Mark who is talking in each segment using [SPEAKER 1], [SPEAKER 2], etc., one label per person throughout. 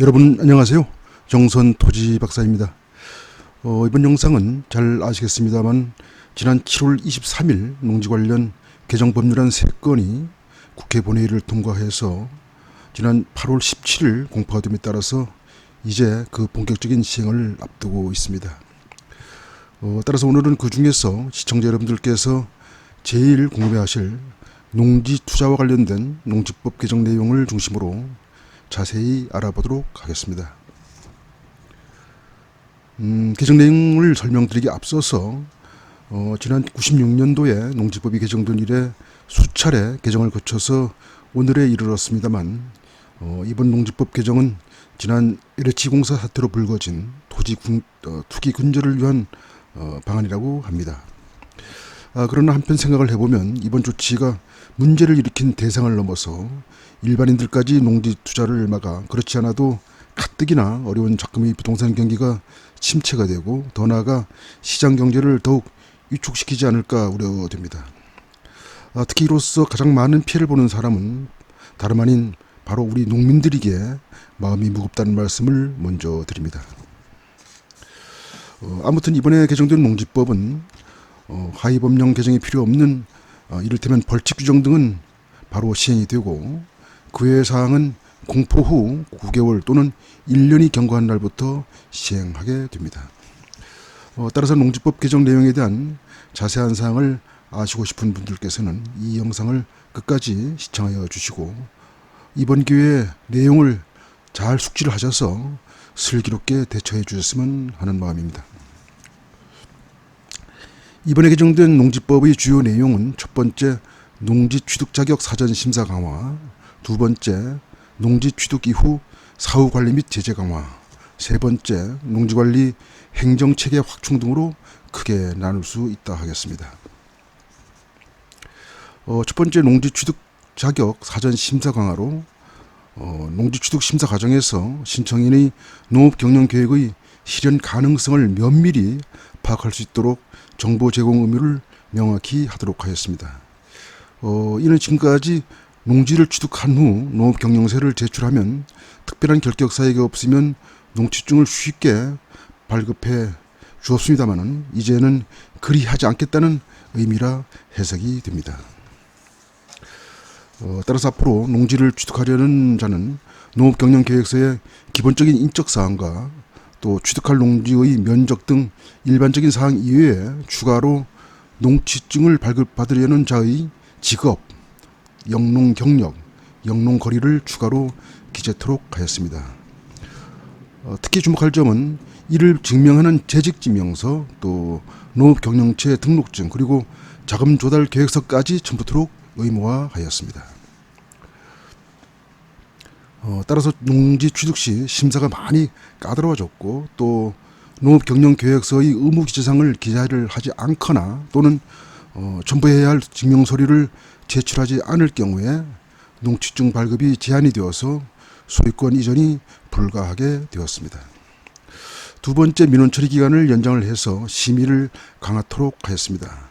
[SPEAKER 1] 여러분 안녕하세요. 정선 토지 박사입니다. 이번 영상은 잘 아시겠습니다만 지난 7월 23일 농지 관련 개정 법률안 3건이 국회 본회의를 통과해서 지난 8월 17일 공포가 됨에 따라서 이제 그 본격적인 시행을 앞두고 있습니다. 따라서 오늘은 그 중에서 시청자 여러분들께서 제일 궁금해하실 농지 투자와 관련된 농지법 개정 내용을 중심으로 자세히 알아보도록 하겠습니다. 개정 내용을 설명드리기 앞서서 지난 96년도에 농지법이 개정된 이래 수차례 개정을 거쳐서 오늘에 이르렀습니다만 이번 농지법 개정은 지난 LH 공사 사태로 불거진 투기 근절을 위한 방안이라고 합니다. 그러나 한편 생각을 해보면 이번 조치가 문제를 일으킨 대상을 넘어서 일반인들까지 농지 투자를 막아 그렇지 않아도 가뜩이나 어려운 자금의 부동산 경기가 침체가 되고 더 나아가 시장 경제를 더욱 위축시키지 않을까 우려됩니다. 특히 이로써 가장 많은 피해를 보는 사람은 다름 아닌 바로 우리 농민들이기에 마음이 무겁다는 말씀을 먼저 드립니다. 아무튼 이번에 개정된 농지법은 하위 법령 개정이 필요 없는 이를테면 벌칙 규정 등은 바로 시행이 되고 그 외의 사항은 공포 후 9개월 또는 1년이 경과한 날부터 시행하게 됩니다. 따라서 농지법 개정 내용에 대한 자세한 사항을 아시고 싶은 분들께서는 이 영상을 끝까지 시청하여 주시고 이번 기회에 내용을 잘 숙지를 하셔서 슬기롭게 대처해 주셨으면 하는 마음입니다. 이번에 개정된 농지법의 주요 내용은 첫 번째, 농지 취득 자격 사전 심사 강화, 두 번째, 농지 취득 이후 사후 관리 및 제재 강화, 세 번째, 농지 관리 행정 체계 확충 등으로 크게 나눌 수 있다 하겠습니다. 첫 번째, 농지 취득 자격 사전 심사 강화로 농지 취득 심사 과정에서 신청인의 농업 경영 계획의 실현 가능성을 면밀히 파악할 수 있도록 정보 제공 의무를 명확히 하도록 하였습니다. 이는 지금까지 농지를 취득한 후 농업 경영서를 제출하면 특별한 결격 사유가 없으면 농취증을 쉽게 발급해 주었습니다마는 이제는 그리 하지 않겠다는 의미라 해석이 됩니다. 따라서 앞으로 농지를 취득하려는 자는 농업 경영 계획서의 기본적인 인적 사항과 또 취득할 농지의 면적 등 일반적인 사항 이외에 추가로 농취증을 발급받으려는 자의 직업, 영농 경력, 영농 거리를 추가로 기재토록 하였습니다. 특히 주목할 점은 이를 증명하는 재직지명서, 또 농업경영체 등록증, 그리고 자금 조달 계획서까지 첨부토록 의무화하였습니다. 따라서 농지 취득 시 심사가 많이 까다로워졌고 또 농업경영계획서의 의무 기재사항을 기재를 하지 않거나 또는 첨부해야 할 증명서류를 제출하지 않을 경우에 농취증 발급이 제한이 되어서 소유권 이전이 불가하게 되었습니다. 두 번째, 민원 처리 기간을 연장을 해서 심의를 강화토록 하였습니다.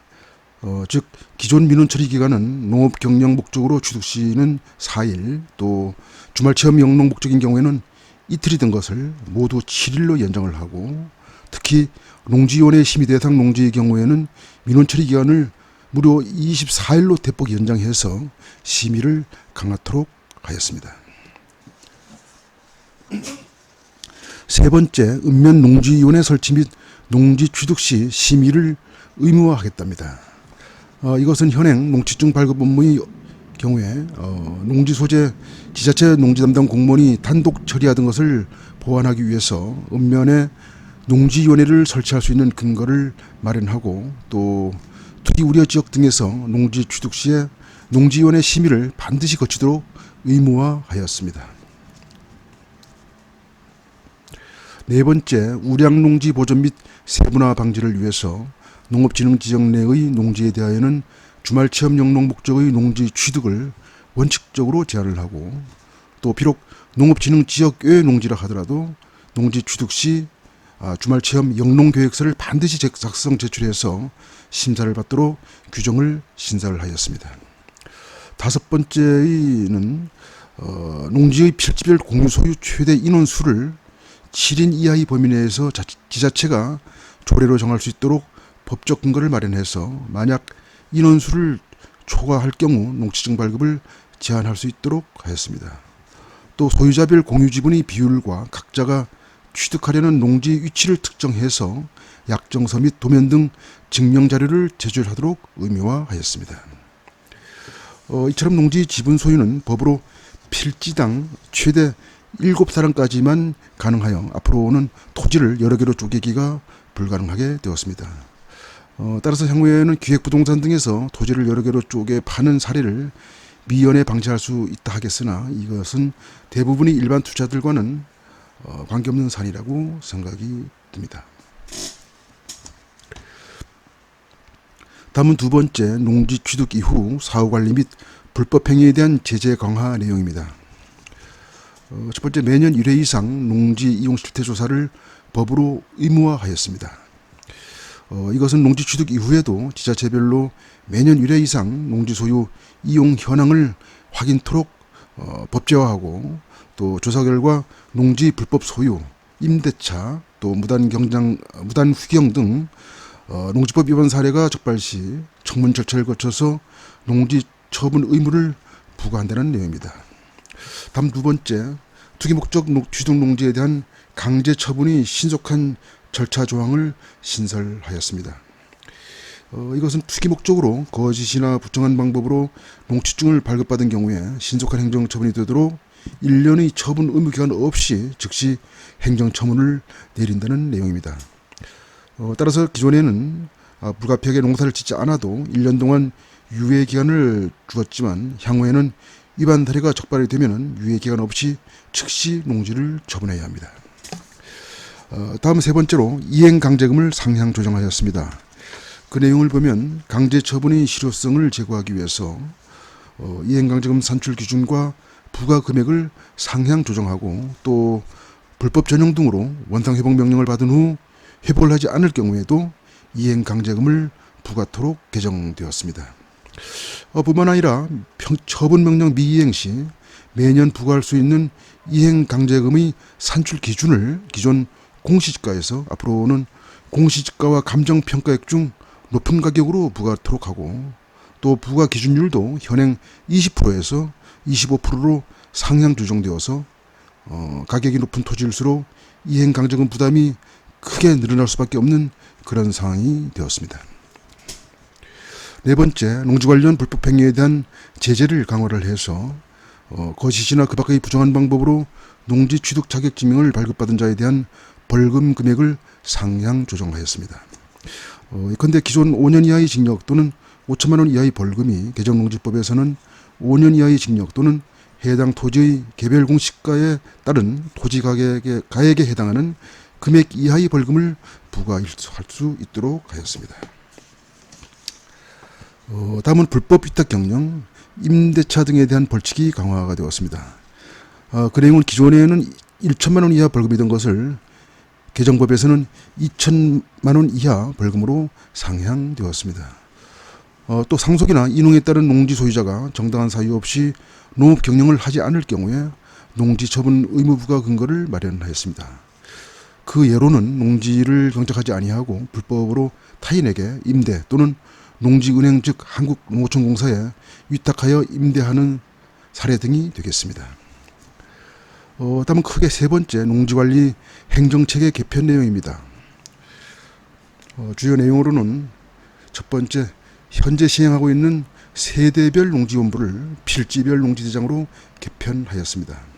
[SPEAKER 1] 즉 기존 민원 처리 기간은 농업 경영 목적으로 취득 시는 4일, 또 주말 체험 영농 목적인 경우에는 이틀이 된 것을 모두 7일로 연장을 하고, 특히 농지위원회 심의 대상 농지의 경우에는 민원 처리 기간을 무려 24일로 대폭 연장해서 심의를 강화토록 하였습니다. 세 번째, 읍면 농지위원회 설치 및 농지 취득 시 심의를 의무화하겠답니다. 이것은 현행 농취증 발급 업무의 경우에 농지 소재 지자체 농지 담당 공무원이 단독 처리하던 것을 보완하기 위해서 읍면에 농지위원회를 설치할 수 있는 근거를 마련하고, 또 투기 우려 지역 등에서 농지 취득 시에 농지위원회 심의를 반드시 거치도록 의무화하였습니다. 네 번째, 우량농지 보존 및 세분화 방지를 위해서 농업진흥지역 내의 농지에 대하여는 주말 체험 영농 목적의 농지 취득을 원칙적으로 제한을 하고, 또 비록 농업진흥지역 외의 농지라 하더라도 농지 취득 시 주말 체험 영농 계획서를 반드시 작성 제출해서 심사를 받도록 규정을 신설을 하였습니다. 다섯 번째는 농지의 필지별 공유 소유 최대 인원수를 7인 이하의 범위 내에서 지자체가 조례로 정할 수 있도록 법적 근거를 마련해서 만약 인원수를 초과할 경우 농지증 발급을 제한할 수 있도록 하였습니다. 또 소유자별 공유 지분의 비율과 각자가 취득하려는 농지 위치를 특정해서 약정서 및 도면 등 증명 자료를 제출하도록 의무화하였습니다. 이처럼 농지 지분 소유는 법으로 필지당 최대 7사람까지만 가능하여 앞으로는 토지를 여러 개로 쪼개기가 불가능하게 되었습니다. 따라서 향후에는 기획부동산 등에서 토지를 여러 개로 쪼개 파는 사례를 미연에 방지할 수 있다 하겠으나 이것은 대부분의 일반 투자들과는 관계없는 사안이라고 생각이 듭니다. 다음은 두 번째, 농지 취득 이후 사후관리 및 불법 행위에 대한 제재 강화 내용입니다. 첫 번째, 매년 1회 이상 농지 이용 실태 조사를 법으로 의무화하였습니다. 이것은 농지 취득 이후에도 지자체별로 매년 1회 이상 농지 소유 이용 현황을 확인토록 법제화하고 또 조사 결과 농지 불법 소유, 임대차, 또 무단 후경 등 농지법 위반 사례가 적발 시 청문 절차를 거쳐서 농지 처분 의무를 부과한다는 내용입니다. 다음 두 번째, 투기 목적 취득 농지에 대한 강제 처분이 신속한 절차 조항을 신설하였습니다. 이것은 투기 목적으로 거짓이나 부정한 방법으로 농지증을 발급받은 경우에 신속한 행정처분이 되도록 1년의 처분 의무 기간 없이 즉시 행정처분을 내린다는 내용입니다. 따라서 기존에는 불가피하게 농사를 짓지 않아도 1년 동안 유예 기간을 주었지만 향후에는 위반 사례가 적발이 되면 유예 기간 없이 즉시 농지를 처분해야 합니다. 다음 세 번째로 이행 강제금을 상향 조정하였습니다. 그 내용을 보면 강제 처분의 실효성을 제고하기 위해서 이행 강제금 산출 기준과 부과 금액을 상향 조정하고 또 불법 전용 등으로 원상 회복 명령을 받은 후 회복을 하지 않을 경우에도 이행 강제금을 부과토록 개정되었습니다. 뿐만 아니라 처분 명령 미이행 시 매년 부과할 수 있는 이행 강제금의 산출 기준을 기존 공시지가에서 앞으로는 공시지가와 감정평가액 중 높은 가격으로 부과하도록 하고 또 부과 기준율도 현행 20%에서 25%로 상향 조정되어서 가격이 높은 토지일수록 이행 강제금 부담이 크게 늘어날 수밖에 없는 그런 상황이 되었습니다. 네 번째, 농지 관련 불법 행위에 대한 제재를 강화를 해서 거짓이나 그 밖의 부정한 방법으로 농지 취득 자격 증명을 발급받은 자에 대한 벌금 금액을 상향 조정하였습니다. 그런데 기존 5년 이하의 징역 또는 5천만 원 이하의 벌금이 개정농지법에서는 5년 이하의 징역 또는 해당 토지의 개별 공시가에 따른 토지 가액에 해당하는 금액 이하의 벌금을 부과할 수 있도록 하였습니다. 다음은 불법 위탁 경영, 임대차 등에 대한 벌칙이 강화가 되었습니다. 그 내용은 기존에는 1천만 원 이하 벌금이던 것을 개정법에서는 2천만 원 이하 벌금으로 상향되었습니다. 또 상속이나 인흥에 따른 농지 소유자가 정당한 사유 없이 농업 경영을 하지 않을 경우에 농지 처분 의무 부과 근거를 마련하였습니다. 그 예로는 농지를 경작하지 아니하고 불법으로 타인에게 임대 또는 농지은행 즉 한국농어촌공사에 위탁하여 임대하는 사례 등이 되겠습니다. 다음은 크게 세 번째, 농지관리 행정체계 개편 내용입니다. 주요 내용으로는 첫 번째, 현재 시행하고 있는 세대별 농지원부를 필지별 농지대장으로 개편하였습니다.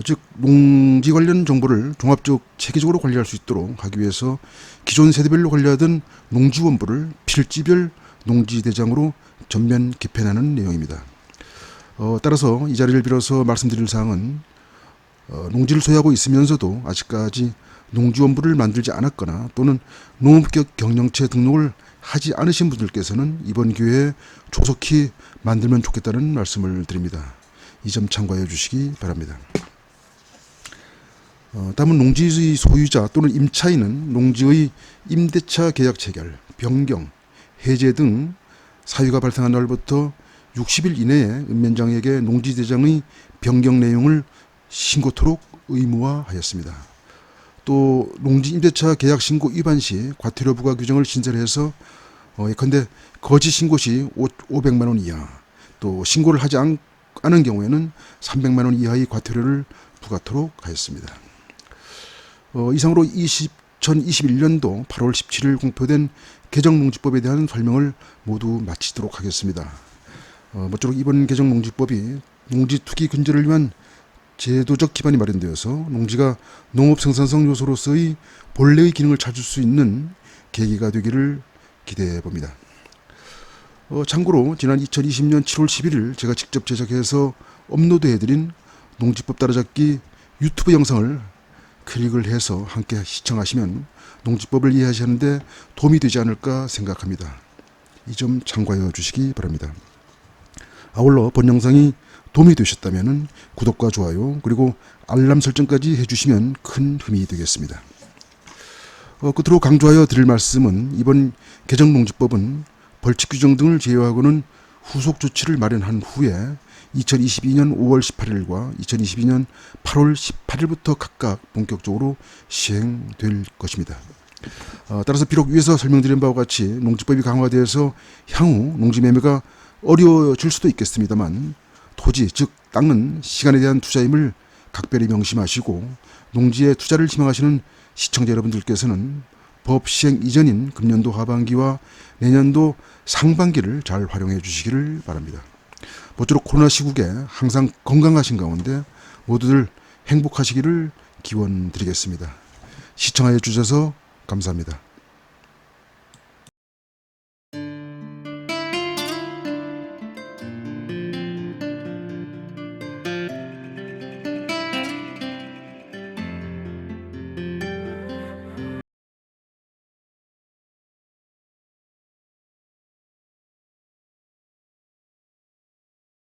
[SPEAKER 1] 즉 농지 관련 정보를 종합적 체계적으로 관리할 수 있도록 하기 위해서 기존 세대별로 관리하던 농지원부를 필지별 농지대장으로 전면 개편하는 내용입니다. 따라서 이 자리를 빌어서 말씀드릴 사항은 농지를 소유하고 있으면서도 아직까지 농지원부를 만들지 않았거나 또는 농업격 경영체 등록을 하지 않으신 분들께서는 이번 기회에 조속히 만들면 좋겠다는 말씀을 드립니다. 이 점 참고해 주시기 바랍니다. 다음은 농지의 소유자 또는 임차인은 농지의 임대차 계약 체결, 변경, 해제 등 사유가 발생한 날부터 60일 이내에 읍면장에게 농지대장의 변경 내용을 신고토록 의무화하였습니다. 또 농지임대차 계약 신고 위반 시 과태료 부과 규정을 신설해서 예컨대 거짓 신고 시 500만 원 이하, 또 신고를 하지 않은 경우에는 300만 원 이하의 과태료를 부과토록 하였습니다. 이상으로 2021년도 8월 17일 공표된 개정농지법에 대한 설명을 모두 마치도록 하겠습니다. 모쪼록 이번 개정농지법이 농지 투기 근절을 위한 제도적 기반이 마련되어서 농지가 농업 생산성 요소로서의 본래의 기능을 찾을 수 있는 계기가 되기를 기대해 봅니다. 참고로 지난 2020년 7월 11일 제가 직접 제작해서 업로드해드린 농지법 따라잡기 유튜브 영상을 클릭을 해서 함께 시청하시면 농지법을 이해하시는데 도움이 되지 않을까 생각합니다. 이 점 참고하여 주시기 바랍니다. 아울러 본 영상이 도움이 되셨다면 구독과 좋아요 그리고 알람 설정까지 해주시면 큰 힘이 되겠습니다. 끝으로 강조하여 드릴 말씀은 이번 개정농지법은 벌칙 규정 등을 제외하고는 후속 조치를 마련한 후에 2022년 5월 18일과 2022년 8월 18일부터 각각 본격적으로 시행될 것입니다. 따라서 비록 위에서 설명드린 바와 같이 농지법이 강화되어서 향후 농지 매매가 어려워질 수도 있겠습니다만 토지, 즉 땅은 시간에 대한 투자임을 각별히 명심하시고 농지에 투자를 희망하시는 시청자 여러분들께서는 법 시행 이전인 금년도 하반기와 내년도 상반기를 잘 활용해 주시기를 바랍니다. 모쪼록 코로나 시국에 항상 건강하신 가운데 모두들 행복하시기를 기원드리겠습니다. 시청하여 주셔서 감사합니다.